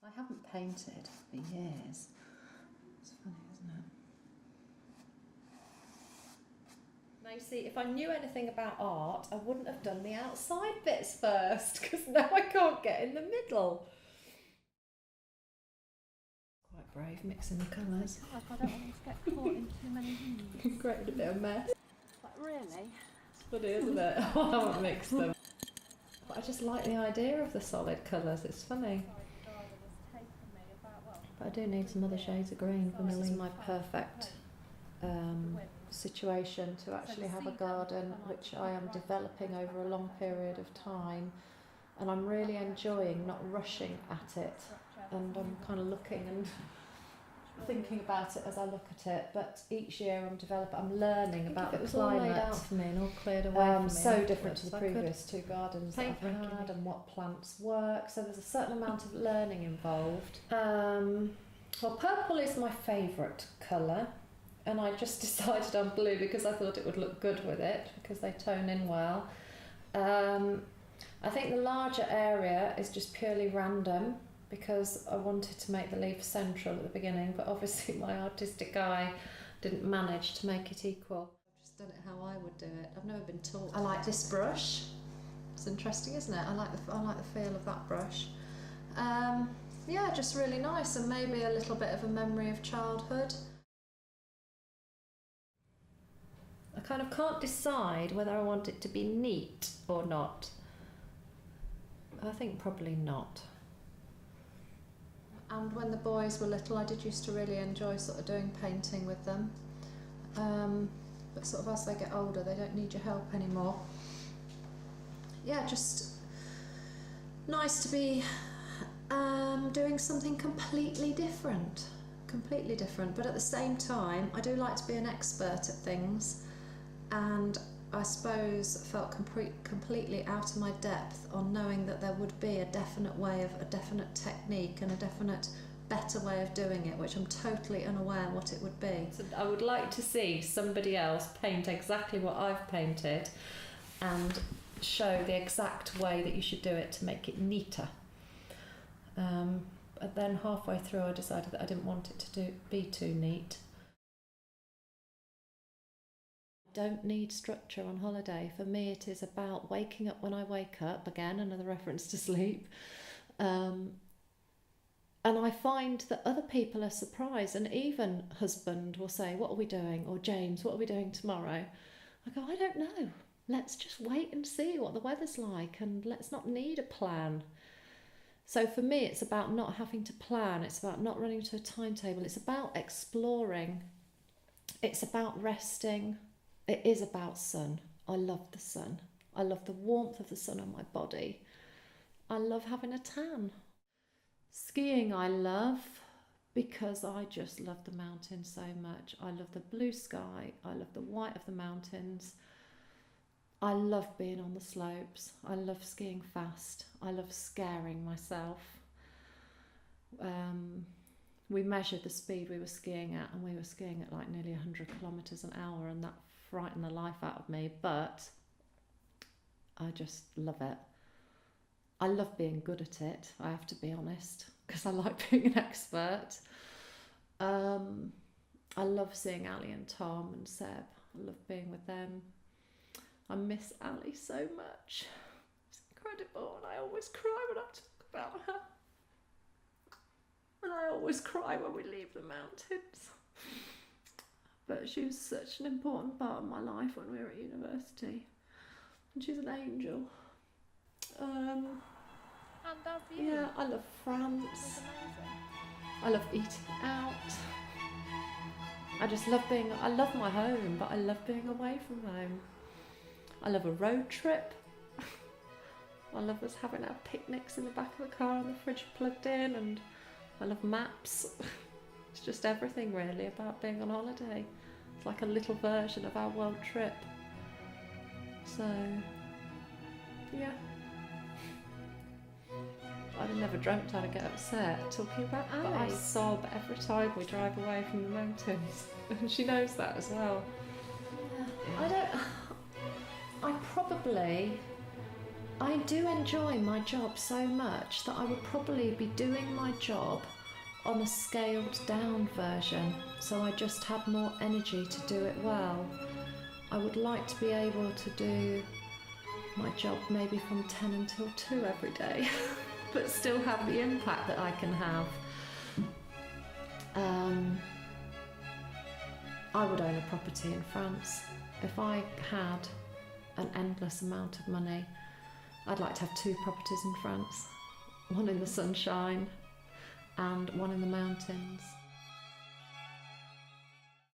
I haven't painted for years. It's funny, isn't it? Now you see, if I knew anything about art, I wouldn't have done the outside bits first, because now I can't get in the middle. Quite brave mixing the colours. I don't want them to get caught in too many things. Created a bit of mess. But really? It's funny, isn't it? I haven't mixed them. But I just like the idea of the solid colours, it's funny. But I do need some other shades of green for my leaf. This is my perfect situation to actually have a garden which I am developing over a long period of time, and I'm really enjoying not rushing at it, and I'm kind of looking and thinking about it as I look at it, but each year I'm learning about the climate. It was all laid out for me and all cleared away for me. So different to the previous two gardens that I've had, and what plants work, so there's a certain amount of learning involved. Well, purple is my favourite colour, and I just decided on blue because I thought it would look good with it, because they tone in well. I think the larger area is just purely random, because I wanted to make the leaf central at the beginning, but obviously my artistic eye didn't manage to make it equal. I've just done it how I would do it. I've never been taught. I like this brush. It's interesting, isn't it? I like the feel of that brush. Yeah, just really nice, and maybe a little bit of a memory of childhood. I kind of can't decide whether I want it to be neat or not. I think probably not. And when the boys were little, I did used to really enjoy sort of doing painting with them. But sort of as they get older, they don't need your help anymore. Yeah, just nice to be doing something completely different. But at the same time, I do like to be an expert at things, and I suppose felt completely out of my depth on knowing that there would be a definite way of a definite technique and a definite better way of doing it, which I'm totally unaware what it would be. So I would like to see somebody else paint exactly what I've painted and show the exact way that you should do it to make it neater. But then halfway through I decided that I didn't want it to be too neat. Don't need structure on holiday. For me it is about waking up when I wake up, again another reference to sleep, and I find that other people are surprised, and even husband will say, what are we doing, or James, what are we doing tomorrow? I go, I don't know, let's just wait and see what the weather's like, and let's not need a plan. So for me it's about not having to plan, it's about not running to a timetable, it's about exploring, it's about resting. It is about sun. I love the sun. I love the warmth of the sun on my body. I love having a tan. Skiing I love because I just love the mountains so much. I love the blue sky. I love the white of the mountains. I love being on the slopes. I love skiing fast. I love scaring myself. We measured the speed we were skiing at, and we were skiing at like nearly 100 kilometres an hour, and that frightened the life out of me, but I just love it. I love being good at it, I have to be honest, because I like being an expert. I love seeing Ali and Tom and Seb. I love being with them. I miss Ali so much. It's incredible, and I always cry when I talk about her. And I always cry when we leave the mountains. But she was such an important part of my life when we were at university. And she's an angel. And have you? Yeah, I love France. It's amazing. I love eating out. I just love I love my home, but I love being away from home. I love a road trip. I love us having our picnics in the back of the car and the fridge plugged in, and I love maps. It's just everything really about being on holiday. It's like a little version of our world trip. So, yeah. I'd have never dreamt I'd get upset talking about Ali. But I sob every time we drive away from the mountains. And she knows that as well. Yeah. I probably I do enjoy my job so much that I would probably be doing my job on a scaled down version, so I just had more energy to do it well. I would like to be able to do my job maybe from 10 until 2 every day, but still have the impact that I can have. I would own a property in France. If I had an endless amount of money, I'd like to have 2 properties in France, one in the sunshine and one in the mountains.